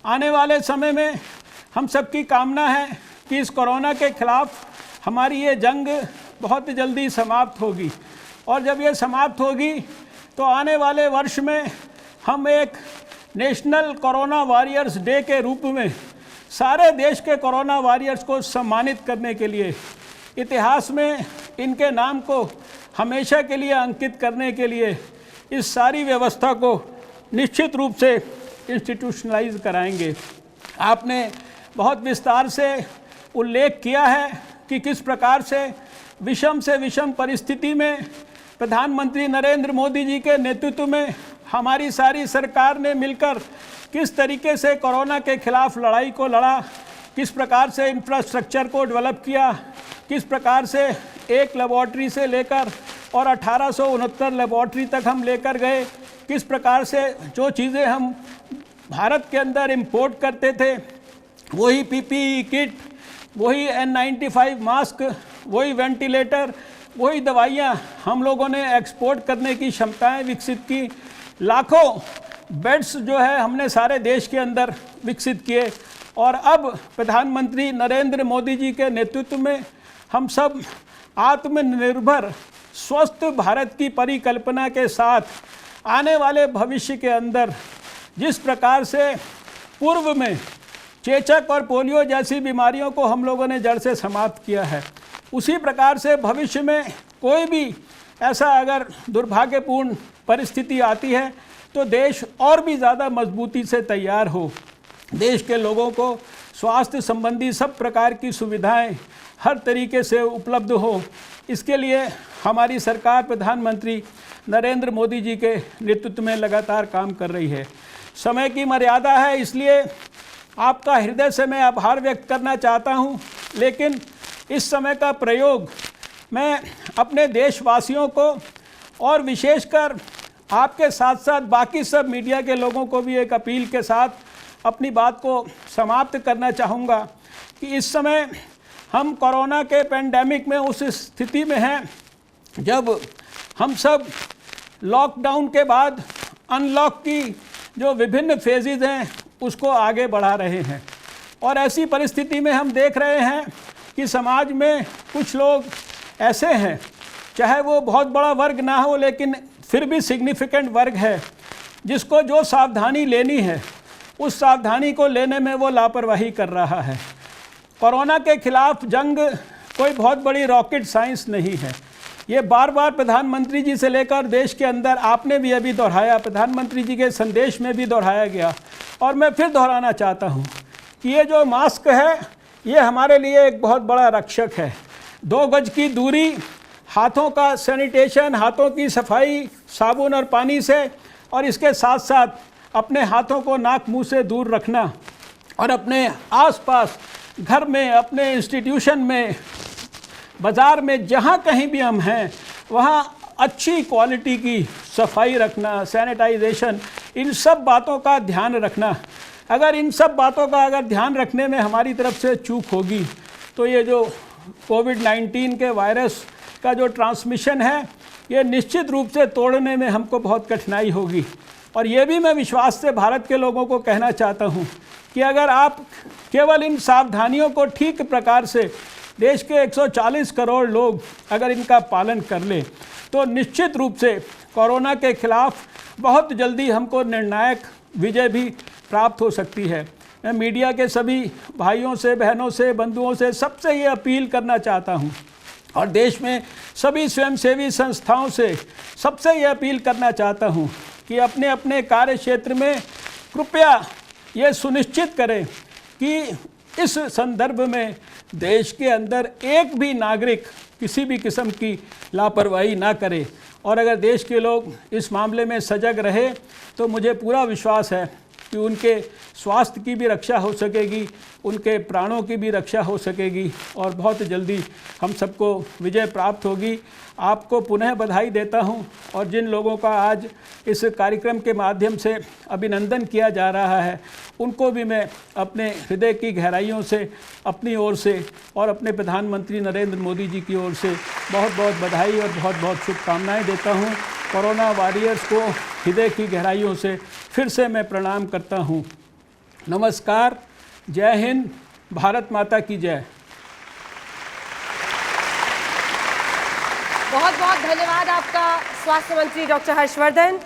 आने वाले समय में हम सबकी कामना है कि इस कोरोना के खिलाफ हमारी ये जंग बहुत जल्दी समाप्त होगी, और जब ये समाप्त होगी तो आने वाले वर्ष में हम एक नेशनल कोरोना वॉरियर्स डे के रूप में सारे देश के कोरोना वॉरियर्स को सम्मानित करने के लिए, इतिहास में इनके नाम को हमेशा के लिए अंकित करने के लिए इस सारी व्यवस्था को निश्चित रूप से इंस्टीट्यूशनलाइज कराएंगे। आपने बहुत विस्तार से उल्लेख किया है कि किस प्रकार से विषम परिस्थिति में प्रधानमंत्री नरेंद्र मोदी जी के नेतृत्व में हमारी सारी सरकार ने मिलकर किस तरीके से कोरोना के खिलाफ लड़ाई को लड़ा, किस प्रकार से इंफ्रास्ट्रक्चर को डेवलप किया, किस प्रकार से एक लेबॉर्ट्री से लेकर और 1869 लेबॉर्ट्री तक हम लेकर गए, किस प्रकार से जो चीज़ें हम भारत के अंदर इंपोर्ट करते थे, वही पीपीई किट, वही N95 मास्क, वही वेंटिलेटर, वही दवाइयाँ हम लोगों ने एक्सपोर्ट करने की क्षमताएं विकसित की। लाखों बेड्स जो है हमने सारे देश के अंदर विकसित किए, और अब प्रधानमंत्री नरेंद्र मोदी जी के नेतृत्व में हम सब आत्मनिर्भर स्वस्थ भारत की परिकल्पना के साथ आने वाले भविष्य के अंदर जिस प्रकार से पूर्व में चेचक और पोलियो जैसी बीमारियों को हम लोगों ने जड़ से समाप्त किया है, उसी प्रकार से भविष्य में कोई भी ऐसा अगर दुर्भाग्यपूर्ण परिस्थिति आती है तो देश और भी ज़्यादा मजबूती से तैयार हो, देश के लोगों को स्वास्थ्य संबंधी सब प्रकार की सुविधाएं हर तरीके से उपलब्ध हो। इसके लिए हमारी सरकार प्रधानमंत्री नरेंद्र मोदी जी के नेतृत्व में लगातार काम कर रही है। समय की मर्यादा है, इसलिए आपका हृदय से मैं आभार व्यक्त करना चाहता हूं, लेकिन इस समय का प्रयोग मैं अपने देशवासियों को और विशेषकर आपके साथ साथ बाकी सब मीडिया के लोगों को भी एक अपील के साथ अपनी बात को समाप्त करना चाहूँगा कि इस समय हम कोरोना के पेंडेमिक में उस स्थिति में हैं जब हम सब लॉकडाउन के बाद अनलॉक की जो विभिन्न फेजेज़ हैं उसको आगे बढ़ा रहे हैं, और ऐसी परिस्थिति में हम देख रहे हैं कि समाज में कुछ लोग ऐसे हैं, चाहे वो बहुत बड़ा वर्ग ना हो लेकिन फिर भी सिग्निफिकेंट वर्ग है, जिसको जो सावधानी लेनी है उस सावधानी को लेने में वो लापरवाही कर रहा है। कोरोना के खिलाफ जंग कोई बहुत बड़ी रॉकेट साइंस नहीं है, ये बार बार प्रधानमंत्री जी से लेकर देश के अंदर आपने भी अभी दोहराया, प्रधानमंत्री जी के संदेश में भी दोहराया गया, और मैं फिर दोहराना चाहता हूँ कि ये जो मास्क है ये हमारे लिए एक बहुत बड़ा रक्षक है। 2 गज की दूरी, हाथों का सैनिटेशन, हाथों की सफाई साबुन और पानी से, और इसके साथ साथ अपने हाथों को नाक मुंह से दूर रखना, और अपने आसपास घर में, अपने इंस्टीट्यूशन में, बाज़ार में, जहाँ कहीं भी हम हैं वहाँ अच्छी क्वालिटी की सफाई रखना, सैनिटाइजेशन, इन सब बातों का ध्यान रखना। अगर इन सब बातों का अगर ध्यान रखने में हमारी तरफ से चूक होगी तो ये जो कोविड-19 के वायरस का जो ट्रांसमिशन है ये निश्चित रूप से तोड़ने में हमको बहुत कठिनाई होगी। और ये भी मैं विश्वास से भारत के लोगों को कहना चाहता हूँ कि अगर आप केवल इन सावधानियों को ठीक प्रकार से देश के 140 करोड़ लोग अगर इनका पालन कर ले तो निश्चित रूप से कोरोना के खिलाफ बहुत जल्दी हमको निर्णायक विजय भी प्राप्त हो सकती है। मैं मीडिया के सभी भाइयों से, बहनों से, बंधुओं से सबसे ये अपील करना चाहता हूँ, और देश में सभी स्वयंसेवी संस्थाओं से सबसे ये अपील करना चाहता हूँ कि अपने अपने कार्य क्षेत्र में कृपया ये सुनिश्चित करें कि इस संदर्भ में देश के अंदर एक भी नागरिक किसी भी किस्म की लापरवाही ना करे, और अगर देश के लोग इस मामले में सजग रहे तो मुझे पूरा विश्वास है कि उनके स्वास्थ्य की भी रक्षा हो सकेगी, उनके प्राणों की भी रक्षा हो सकेगी, और बहुत जल्दी हम सबको विजय प्राप्त होगी। आपको पुनः बधाई देता हूं, और जिन लोगों का आज इस कार्यक्रम के माध्यम से अभिनंदन किया जा रहा है उनको भी मैं अपने हृदय की गहराइयों से, अपनी ओर से और अपने प्रधानमंत्री नरेंद्र मोदी जी की ओर से बहुत बहुत बधाई और बहुत बहुत शुभकामनाएं देता हूं। कोरोना वॉरियर्स को हृदय की गहराइयों से फिर से मैं प्रणाम करता हूं। नमस्कार, जय हिंद, भारत माता की जय। बहुत बहुत धन्यवाद आपका स्वास्थ्य मंत्री डॉक्टर हर्षवर्धन।